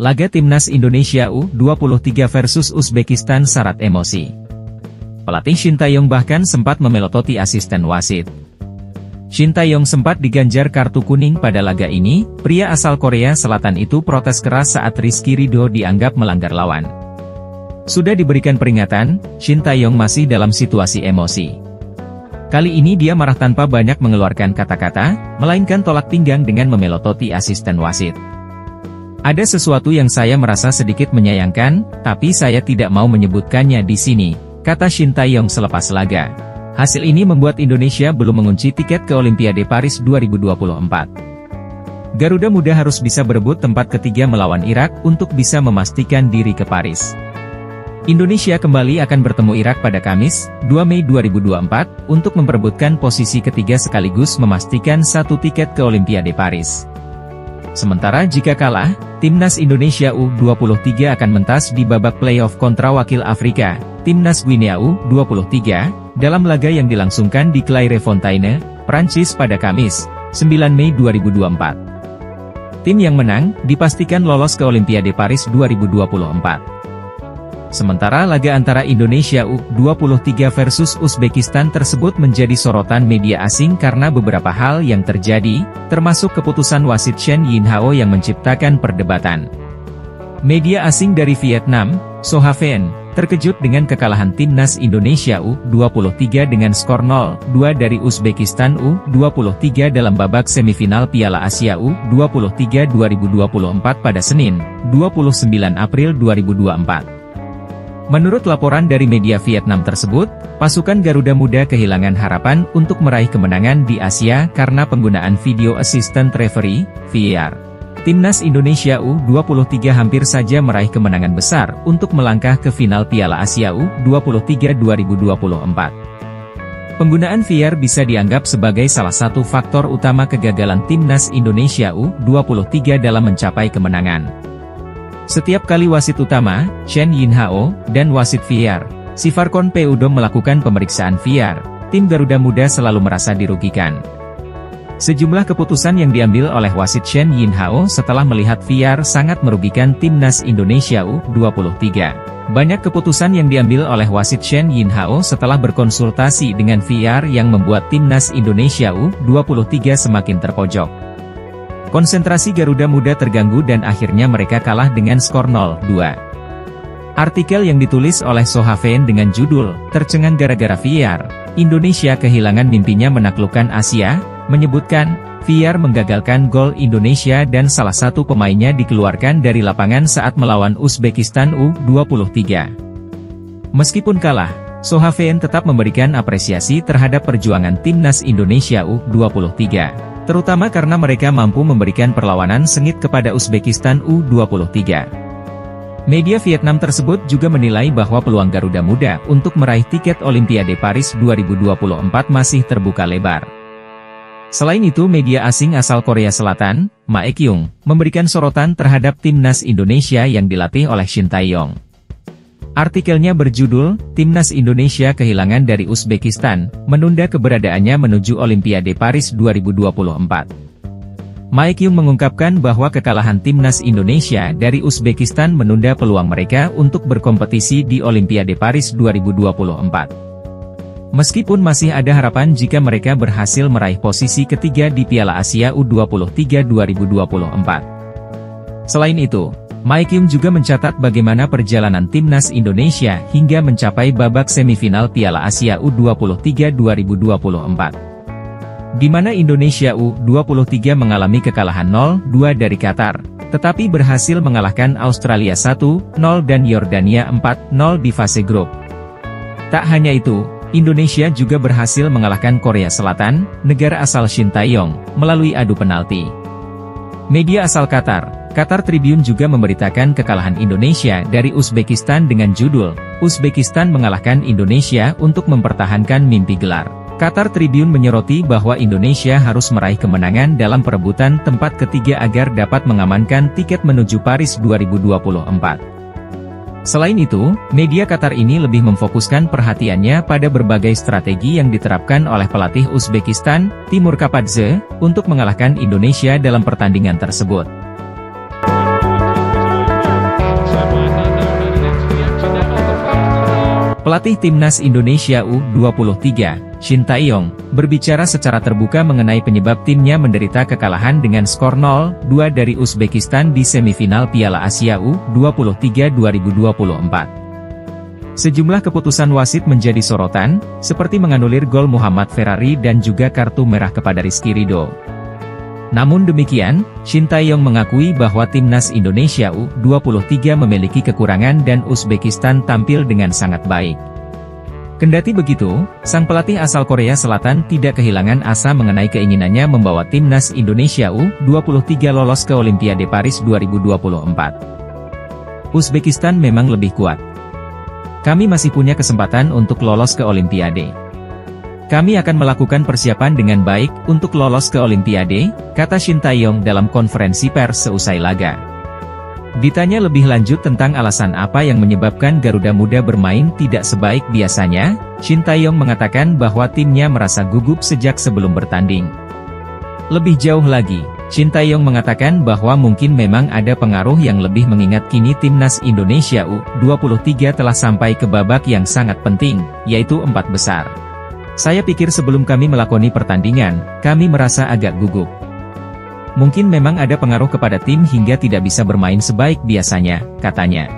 Laga Timnas Indonesia U23 versus Uzbekistan syarat emosi. Pelatih Shin Tae-yong bahkan sempat memelototi asisten wasit. Shin Tae-yong sempat diganjar kartu kuning pada laga ini. Pria asal Korea Selatan itu protes keras saat Rizky Ridho dianggap melanggar lawan. Sudah diberikan peringatan, Shin Tae-yong masih dalam situasi emosi. Kali ini dia marah tanpa banyak mengeluarkan kata-kata, melainkan tolak pinggang dengan memelototi asisten wasit. Ada sesuatu yang saya merasa sedikit menyayangkan, tapi saya tidak mau menyebutkannya di sini, kata Shin Tae-yong selepas laga. Hasil ini membuat Indonesia belum mengunci tiket ke Olimpiade Paris 2024. Garuda Muda harus bisa berebut tempat ketiga melawan Irak untuk bisa memastikan diri ke Paris. Indonesia kembali akan bertemu Irak pada Kamis, 2 Mei 2024, untuk memperebutkan posisi ketiga sekaligus memastikan satu tiket ke Olimpiade Paris. Sementara jika kalah, Timnas Indonesia U23 akan mentas di babak playoff kontra wakil Afrika, Timnas Guinea U23, dalam laga yang dilangsungkan di Clairefontaine, Prancis pada Kamis, 9 Mei 2024. Tim yang menang, dipastikan lolos ke Olimpiade Paris 2024. Sementara laga antara Indonesia U23 versus Uzbekistan tersebut menjadi sorotan media asing karena beberapa hal yang terjadi, termasuk keputusan wasit Chen Yinhao yang menciptakan perdebatan. Media asing dari Vietnam, Sohaven, terkejut dengan kekalahan Timnas Indonesia U23 dengan skor 0-2 dari Uzbekistan U23 dalam babak semifinal Piala Asia U23 2024 pada Senin, 29 April 2024. Menurut laporan dari media Vietnam tersebut, pasukan Garuda Muda kehilangan harapan untuk meraih kemenangan di Asia karena penggunaan Video Assistant Referee, VAR. Timnas Indonesia U23 hampir saja meraih kemenangan besar untuk melangkah ke final Piala Asia U23 2024. Penggunaan VAR bisa dianggap sebagai salah satu faktor utama kegagalan Timnas Indonesia U23 dalam mencapai kemenangan. Setiap kali wasit utama, Chen Yinhao, dan wasit VAR, Sifarkon Peudom melakukan pemeriksaan VAR, tim Garuda Muda selalu merasa dirugikan. Sejumlah keputusan yang diambil oleh wasit Chen Yinhao setelah melihat VAR sangat merugikan Timnas Indonesia U23. Banyak keputusan yang diambil oleh wasit Chen Yinhao setelah berkonsultasi dengan VAR yang membuat Timnas Indonesia U23 semakin terpojok. Konsentrasi Garuda Muda terganggu dan akhirnya mereka kalah dengan skor 0-2. Artikel yang ditulis oleh Sohaven dengan judul, "Tercengang gara-gara VAR, Indonesia kehilangan mimpinya menaklukkan Asia," menyebutkan, VAR menggagalkan gol Indonesia dan salah satu pemainnya dikeluarkan dari lapangan saat melawan Uzbekistan U23. Meskipun kalah, Sohaven tetap memberikan apresiasi terhadap perjuangan Timnas Indonesia U23. Terutama karena mereka mampu memberikan perlawanan sengit kepada Uzbekistan U23. Media Vietnam tersebut juga menilai bahwa peluang Garuda Muda untuk meraih tiket Olimpiade Paris 2024 masih terbuka lebar. Selain itu, media asing asal Korea Selatan, Maek-yung, memberikan sorotan terhadap Timnas Indonesia yang dilatih oleh Shin Tae-yong. Artikelnya berjudul, Timnas Indonesia kehilangan dari Uzbekistan, menunda keberadaannya menuju Olimpiade Paris 2024. Maek-yung mengungkapkan bahwa kekalahan Timnas Indonesia dari Uzbekistan menunda peluang mereka untuk berkompetisi di Olimpiade Paris 2024. Meskipun masih ada harapan jika mereka berhasil meraih posisi ketiga di Piala Asia U23 2024. Selain itu, Maek-yung juga mencatat bagaimana perjalanan Timnas Indonesia hingga mencapai babak semifinal Piala Asia U23 2024. Di mana Indonesia U23 mengalami kekalahan 0-2 dari Qatar, tetapi berhasil mengalahkan Australia 1-0 dan Yordania 4-0 di fase grup. Tak hanya itu, Indonesia juga berhasil mengalahkan Korea Selatan, negara asal Shin Tae-yong, melalui adu penalti. Media asal Qatar Tribune juga memberitakan kekalahan Indonesia dari Uzbekistan dengan judul, Uzbekistan mengalahkan Indonesia untuk mempertahankan mimpi gelar. Qatar Tribune menyoroti bahwa Indonesia harus meraih kemenangan dalam perebutan tempat ketiga agar dapat mengamankan tiket menuju Paris 2024. Selain itu, media Qatar ini lebih memfokuskan perhatiannya pada berbagai strategi yang diterapkan oleh pelatih Uzbekistan, Timur Kapadze, untuk mengalahkan Indonesia dalam pertandingan tersebut. Pelatih Timnas Indonesia U23, Shin Tae-yong, berbicara secara terbuka mengenai penyebab timnya menderita kekalahan dengan skor 0-2 dari Uzbekistan di semifinal Piala Asia U23 2024. Sejumlah keputusan wasit menjadi sorotan, seperti menganulir gol Muhammad Ferrari dan juga kartu merah kepada Rizky Ridho. Namun demikian, Shin Tae-yong mengakui bahwa Timnas Indonesia U23 memiliki kekurangan dan Uzbekistan tampil dengan sangat baik. Kendati begitu, sang pelatih asal Korea Selatan tidak kehilangan asa mengenai keinginannya membawa Timnas Indonesia U23 lolos ke Olimpiade Paris 2024. Uzbekistan memang lebih kuat. Kami masih punya kesempatan untuk lolos ke Olimpiade. Kami akan melakukan persiapan dengan baik untuk lolos ke Olimpiade, kata Shin Tae-yong dalam konferensi pers seusai laga. Ditanya lebih lanjut tentang alasan apa yang menyebabkan Garuda Muda bermain tidak sebaik biasanya, Shin Tae-yong mengatakan bahwa timnya merasa gugup sejak sebelum bertanding. Lebih jauh lagi, Shin Tae-yong mengatakan bahwa mungkin memang ada pengaruh yang lebih mengingat kini Timnas Indonesia U23 telah sampai ke babak yang sangat penting, yaitu 4 besar. Saya pikir sebelum kami melakoni pertandingan, kami merasa agak gugup. Mungkin memang ada pengaruh kepada tim hingga tidak bisa bermain sebaik biasanya, katanya.